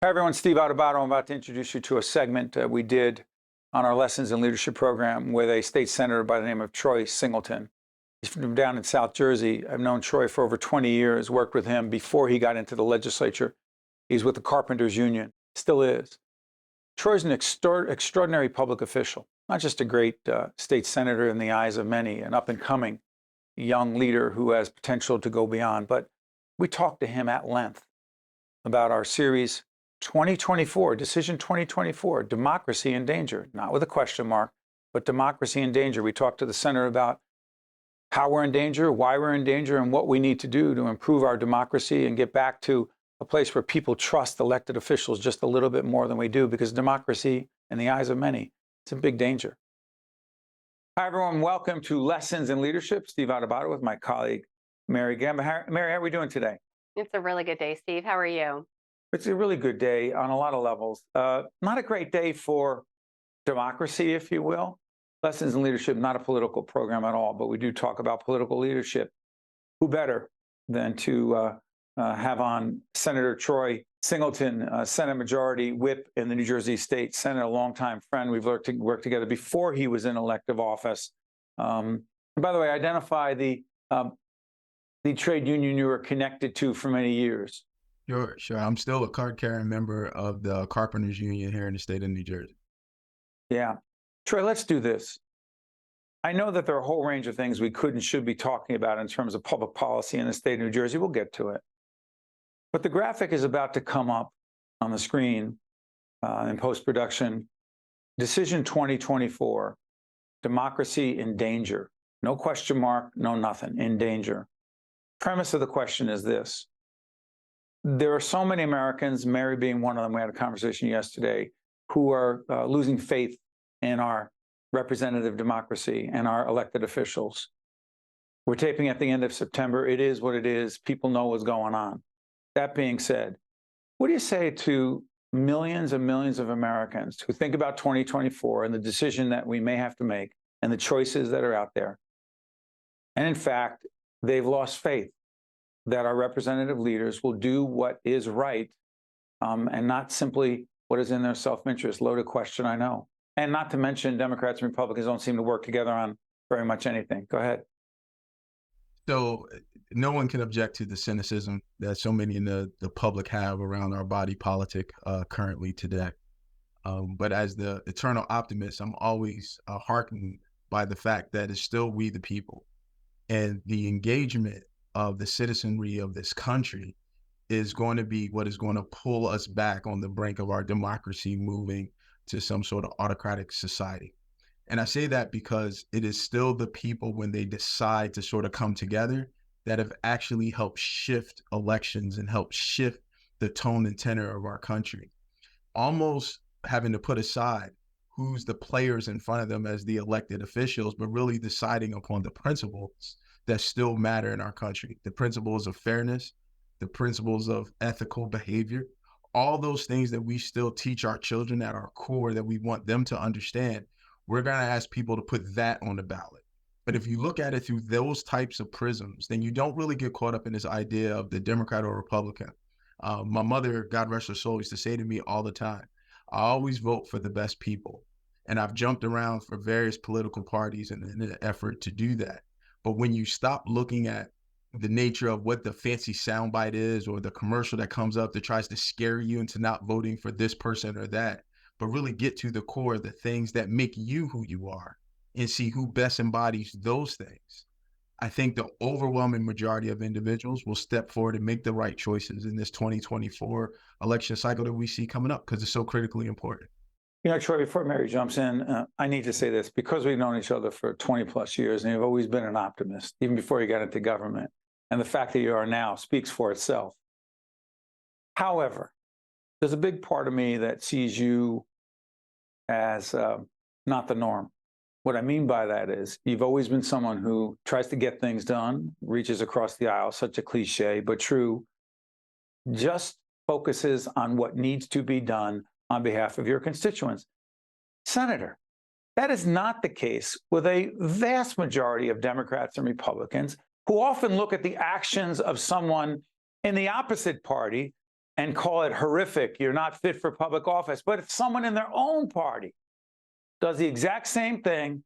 Hi, everyone. Steve Adubato. I'm about to introduce you to a segment we did on our Lessons in Leadership program with a state senator by the name of Troy Singleton. He's from down in South Jersey. I've known Troy for over 20 years, worked with him before he got into the legislature. He's with the Carpenters Union, still is. Troy's an extraordinary public official, not just a great state senator in the eyes of many, an up-and-coming young leader who has potential to go beyond, but we talked to him at length about our series 2024, Decision 2024, Democracy in Danger, not with a question mark, but democracy in danger. We talked to the senator about how we're in danger, why we're in danger, and what we need to do to improve our democracy and get back to a place where people trust elected officials just a little bit more than we do, because democracy, in the eyes of many, it's in big danger. Hi, everyone. Welcome to Lessons in Leadership. Steve Adubato with my colleague, Mary Gamba. Mary, how are we doing today? It's a really good day, Steve. How are you? It's a really good day on a lot of levels. Not a great day for democracy, if you will. Lessons in Leadership, not a political program at all, but we do talk about political leadership. Who better than to have on Senator Troy Singleton, Senate Majority Whip in the New Jersey State Senate, a longtime friend. We've worked together before he was in elective office. And by the way, identify the trade union you were connected to for many years. Sure. I'm still a card-carrying member of the Carpenters Union here in the state of New Jersey. Yeah. Troy, let's do this. I know that there are a whole range of things we could and should be talking about in terms of public policy in the state of New Jersey. We'll get to it. But the graphic is about to come up on the screen in post-production. Decision 2024, Democracy in Danger. No question mark, no nothing, in danger. Premise of the question is this. There are so many Americans, Mary being one of them, we had a conversation yesterday, who are losing faith in our representative democracy and our elected officials. We're taping at the end of September. It is what it is. People know what's going on. That being said, what do you say to millions and millions of Americans who think about 2024 and the decision that we may have to make and the choices that are out there? And in fact, they've lost faith that our representative leaders will do what is right and not simply what is in their self-interest. Loaded question, I know. And not to mention Democrats and Republicans don't seem to work together on very much anything. Go ahead. So no one can object to the cynicism that so many in the public have around our body politic currently today. But as the eternal optimist, I'm always heartened by the fact that it's still we the people. And the engagement of the citizenry of this country is going to be what is going to pull us back on the brink of our democracy moving to some sort of autocratic society. And I say that because it is still the people, when they decide to sort of come together, that have actually helped shift elections and helped shift the tone and tenor of our country. Almost having to put aside who's the players in front of them as the elected officials, but really deciding upon the principles that still matter in our country. The principles of fairness, the principles of ethical behavior, all those things that we still teach our children at our core that we want them to understand. We're going to ask people to put that on the ballot. But if you look at it through those types of prisms, then you don't really get caught up in this idea of the Democrat or Republican. My mother, God rest her soul, used to say to me all the time, I always vote for the best people. And I've jumped around for various political parties in an effort to do that. But when you stop looking at the nature of what the fancy soundbite is or the commercial that comes up that tries to scare you into not voting for this person or that, but really get to the core of the things that make you who you are and see who best embodies those things, I think the overwhelming majority of individuals will step forward and make the right choices in this 2024 election cycle that we see coming up, because it's so critically important. You know, Troy, before Mary jumps in, I need to say this, because we've known each other for 20 plus years and you've always been an optimist, even before you got into government. And the fact that you are now speaks for itself. However, there's a big part of me that sees you as not the norm. What I mean by that is you've always been someone who tries to get things done, reaches across the aisle, such a cliche, but true, just focuses on what needs to be done on behalf of your constituents. Senator, that is not the case with a vast majority of Democrats and Republicans who often look at the actions of someone in the opposite party and call it horrific, you're not fit for public office. But if someone in their own party does the exact same thing,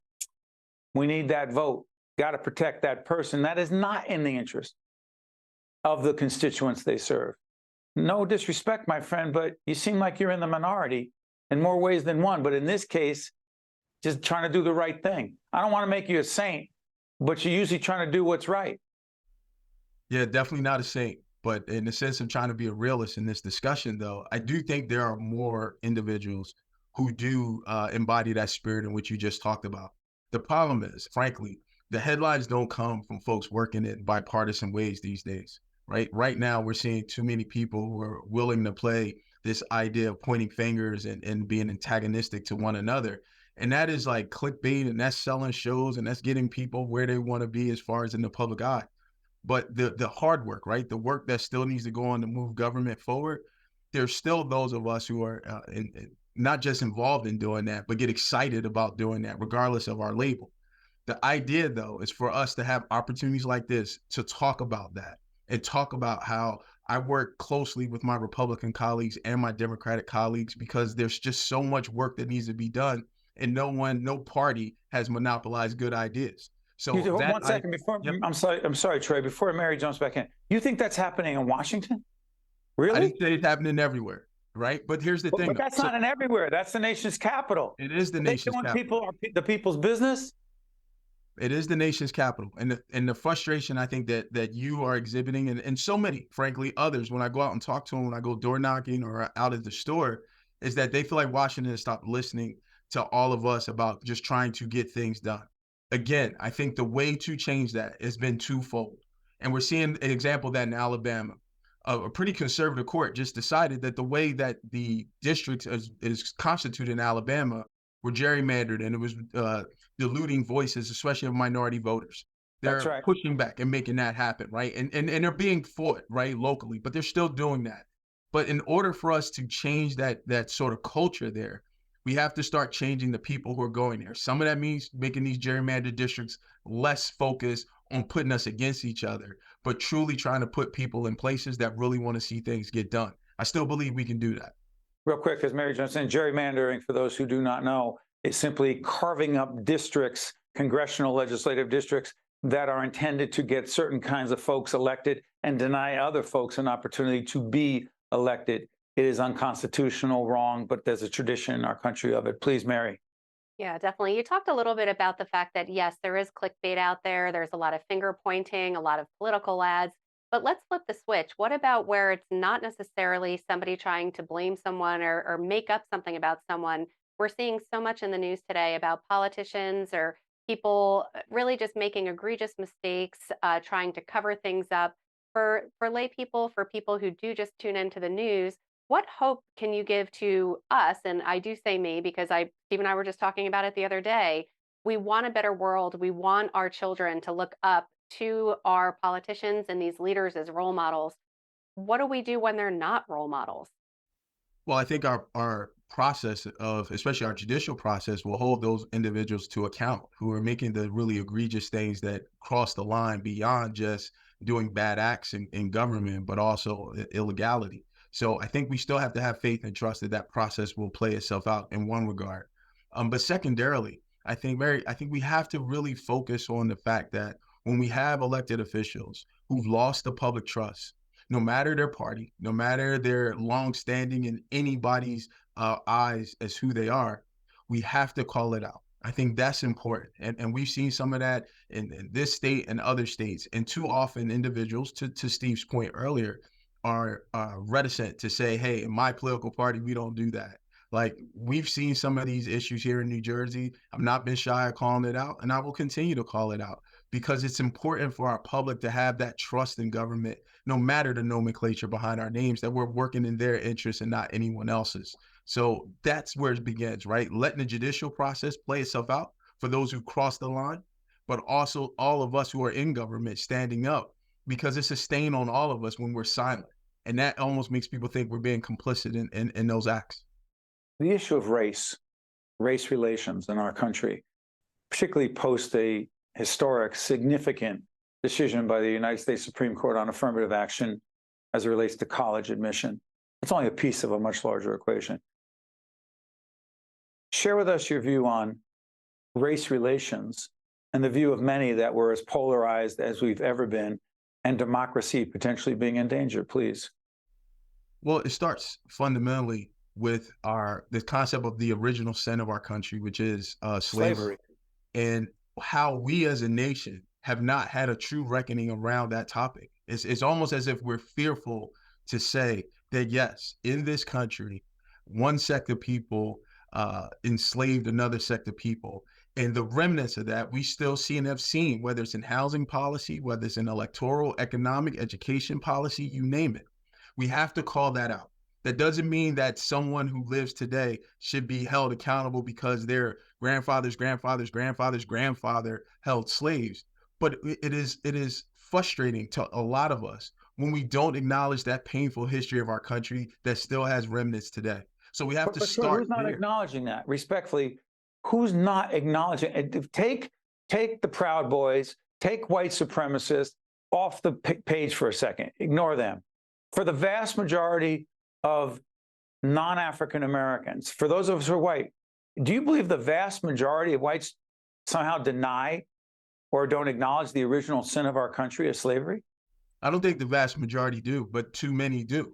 we need that vote. Got to protect that person. That is not in the interest of the constituents they serve. No disrespect, my friend, but you seem like you're in the minority in more ways than one. But in this case, just trying to do the right thing. I don't want to make you a saint, but you're usually trying to do what's right. Yeah, definitely not a saint. But in the sense of trying to be a realist in this discussion, though, I do think there are more individuals who do embody that spirit in which you just talked about. The problem is, frankly, the headlines don't come from folks working in bipartisan ways these days, right? Right now, we're seeing too many people who are willing to play this idea of pointing fingers and being antagonistic to one another. And that is like clickbait, and that's selling shows, and that's getting people where they want to be as far as in the public eye. But the hard work, right? The work that still needs to go on to move government forward, there's still those of us who are not just involved in doing that, but get excited about doing that, regardless of our label. The idea, though, is for us to have opportunities like this to talk about that and talk about how I work closely with my Republican colleagues and my Democratic colleagues, because there's just so much work that needs to be done, and no party has monopolized good ideas. So One second before, Yep. I'm sorry, Troy, before Mary jumps back in, you think that's happening in Washington? Really? I didn't say it's happening everywhere, right? But here's the thing. But that's not in everywhere. That's the nation's capital. It is the Are they nation's doing capital. the people's business? It is the nation's capital. And the frustration I think that you are exhibiting, and so many, frankly, others, when I go out and talk to them, when I go door knocking or out at the store, is that they feel like Washington has stopped listening to all of us about just trying to get things done. Again, I think the way to change that has been twofold. And we're seeing an example of that in Alabama. A pretty conservative court just decided that the way that the district is constituted in Alabama were gerrymandered, and it was diluting voices, especially of minority voters. That's They're right. pushing back and making that happen, right? And they're being fought, right, locally, but they're still doing that. But in order for us to change that sort of culture there, we have to start changing the people who are going there. Some of that means making these gerrymandered districts less focused on putting us against each other, but truly trying to put people in places that really want to see things get done. I still believe we can do that. Real quick, as Mary Johnson, gerrymandering, for those who do not know, is simply carving up districts, congressional legislative districts, that are intended to get certain kinds of folks elected and deny other folks an opportunity to be elected. It is unconstitutional, wrong, but there's a tradition in our country of it. Please, Mary. Yeah, definitely. You talked a little bit about the fact that, yes, there is clickbait out there. There's a lot of finger pointing, a lot of political ads. But let's flip the switch. What about where it's not necessarily somebody trying to blame someone or make up something about someone? We're seeing so much in the news today about politicians or people really just making egregious mistakes, trying to cover things up. For lay people, for people who do just tune into the news, what hope can you give to us? And I do say me because Steve and I were just talking about it the other day. We want a better world. We want our children to look up to our politicians and these leaders as role models. What do we do when they're not role models? Well, I think our process of, especially our judicial process, will hold those individuals to account who are making the really egregious things that cross the line beyond just doing bad acts in government, but also illegality. So I think we still have to have faith and trust that that process will play itself out in one regard. But secondarily, I think we have to really focus on the fact that when we have elected officials who've lost the public trust, no matter their party, no matter their long-standing in anybody's eyes as who they are, we have to call it out. I think that's important. And we've seen some of that in this state and other states. And too often individuals, to Steve's point earlier, are reticent to say, hey, in my political party, we don't do that. Like, we've seen some of these issues here in New Jersey. I've not been shy of calling it out, and I will continue to call it out, because it's important for our public to have that trust in government, no matter the nomenclature behind our names, that we're working in their interests and not anyone else's. So that's where it begins, right? Letting the judicial process play itself out for those who cross the line, but also all of us who are in government standing up, because it's a stain on all of us when we're silent. And that almost makes people think we're being complicit in those acts. The issue of race relations in our country, particularly post a historic, significant decision by the United States Supreme Court on affirmative action as it relates to college admission. It's only a piece of a much larger equation. Share with us your view on race relations and the view of many that we're as polarized as we've ever been, and democracy potentially being in danger, please. Well, it starts fundamentally with the concept of the original sin of our country, which is slavery, and how we as a nation have not had a true reckoning around that topic. It's almost as if we're fearful to say that, yes, in this country, one sect of people enslaved another sect of people. And the remnants of that we still see and have seen, whether it's in housing policy, whether it's in electoral, economic, education policy, you name it. We have to call that out. That doesn't mean that someone who lives today should be held accountable because their grandfather's grandfather held slaves. But it is frustrating to a lot of us when we don't acknowledge that painful history of our country that still has remnants today. So we have to start who's not there. acknowledging that? Respectfully, who's not acknowledging it? Take the Proud Boys, take white supremacists off the page for a second. Ignore them. For the vast majority of non-African Americans, for those of us who are white, do you believe the vast majority of whites somehow deny or don't acknowledge the original sin of our country as slavery? I don't think the vast majority do, but too many do.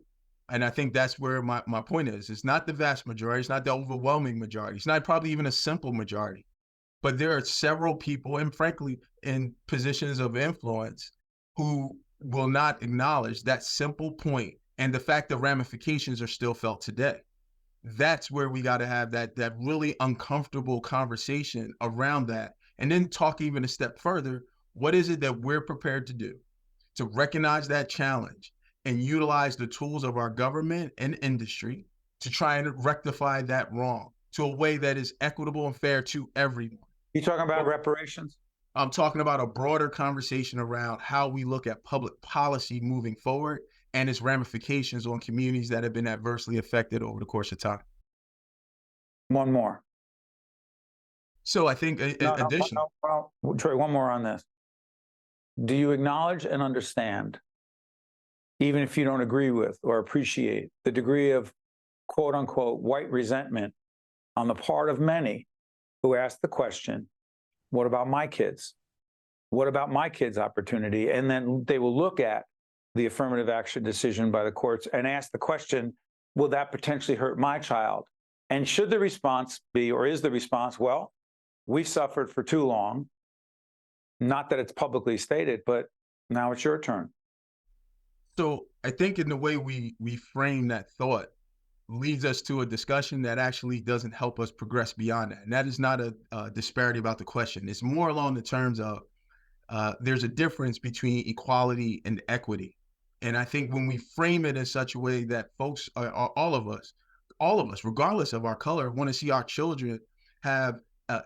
And I think that's where my point is. It's not the vast majority. It's not the overwhelming majority. It's not probably even a simple majority. But there are several people, and frankly, in positions of influence, who will not acknowledge that simple point and the fact the ramifications are still felt today. That's where we got to have that really uncomfortable conversation around that. And then talk even a step further. What is it that we're prepared to do to recognize that challenge and utilize the tools of our government and industry to try and rectify that wrong to a way that is equitable and fair to everyone? You talking about reparations? I'm talking about a broader conversation around how we look at public policy moving forward and its ramifications on communities that have been adversely affected over the course of time. One more. So I think additional. Troy, one more on this. Do you acknowledge and understand, even if you don't agree with or appreciate, the degree of quote unquote white resentment on the part of many who ask the question, what about my kids? What about my kids' opportunity? And then they will look at the affirmative action decision by the courts and ask the question, will that potentially hurt my child? And should the response be, or is the response, well, we've suffered for too long. Not that it's publicly stated, but now it's your turn. So I think in the way we frame that thought leads us to a discussion that actually doesn't help us progress beyond that. And that is not a disparity about the question. It's more along the terms of there's a difference between equality and equity. And I think when we frame it in such a way that folks, all of us, regardless of our color, want to see our children have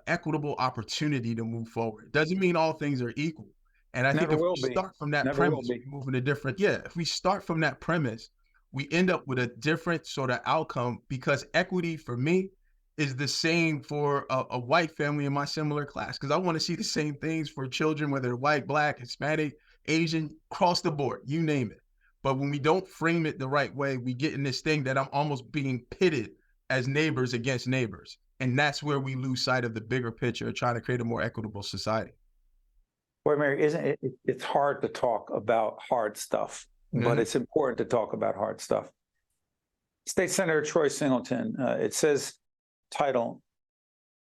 equitable opportunity to move forward. Doesn't mean all things are equal. And I think if we start from that premise, we move in a different, if we start from that premise, we end up with a different sort of outcome, because equity for me is the same for a white family in my similar class, because I want to see the same things for children, whether they're white, black, Hispanic, Asian, across the board, you name it. But when we don't frame it the right way, we get in this thing that I'm almost being pitted as neighbors against neighbors. And that's where we lose sight of the bigger picture of trying to create a more equitable society. Boy, Mary, isn't it? It's hard to talk about hard stuff, but it's important to talk about hard stuff. State Senator Troy Singleton, it says title,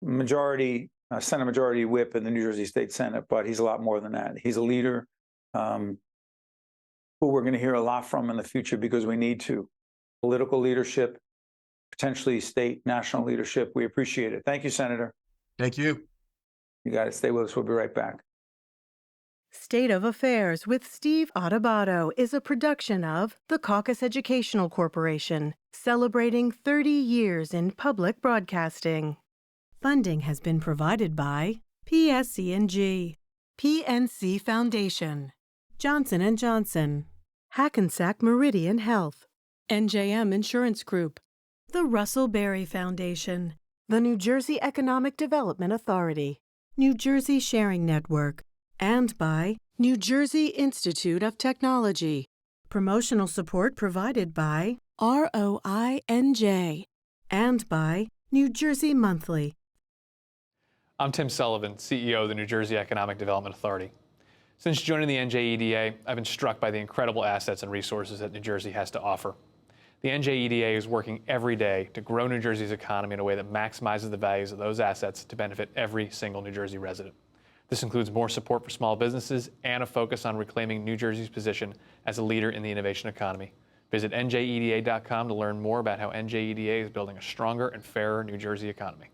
Senate Majority Whip in the New Jersey State Senate, but he's a lot more than that. He's a leader who we're going to hear a lot from in the future, because we need to. Political leadership, potentially state, national leadership. We appreciate it. Thank you, Senator. Thank you. You got it. Stay with us. We'll be right back. State of Affairs with Steve Adubato is a production of the Caucus Educational Corporation, celebrating 30 years in public broadcasting. Funding has been provided by PSC&G, PNC Foundation, Johnson & Johnson, Hackensack Meridian Health, NJM Insurance Group, the Russell Berry Foundation, the New Jersey Economic Development Authority, New Jersey Sharing Network, and by New Jersey Institute of Technology. Promotional support provided by ROINJ, and by New Jersey Monthly. I'm Tim Sullivan, CEO of the New Jersey Economic Development Authority. Since joining the NJEDA, I've been struck by the incredible assets and resources that New Jersey has to offer. The NJEDA is working every day to grow New Jersey's economy in a way that maximizes the values of those assets to benefit every single New Jersey resident. This includes more support for small businesses and a focus on reclaiming New Jersey's position as a leader in the innovation economy. Visit njeda.com to learn more about how NJEDA is building a stronger and fairer New Jersey economy.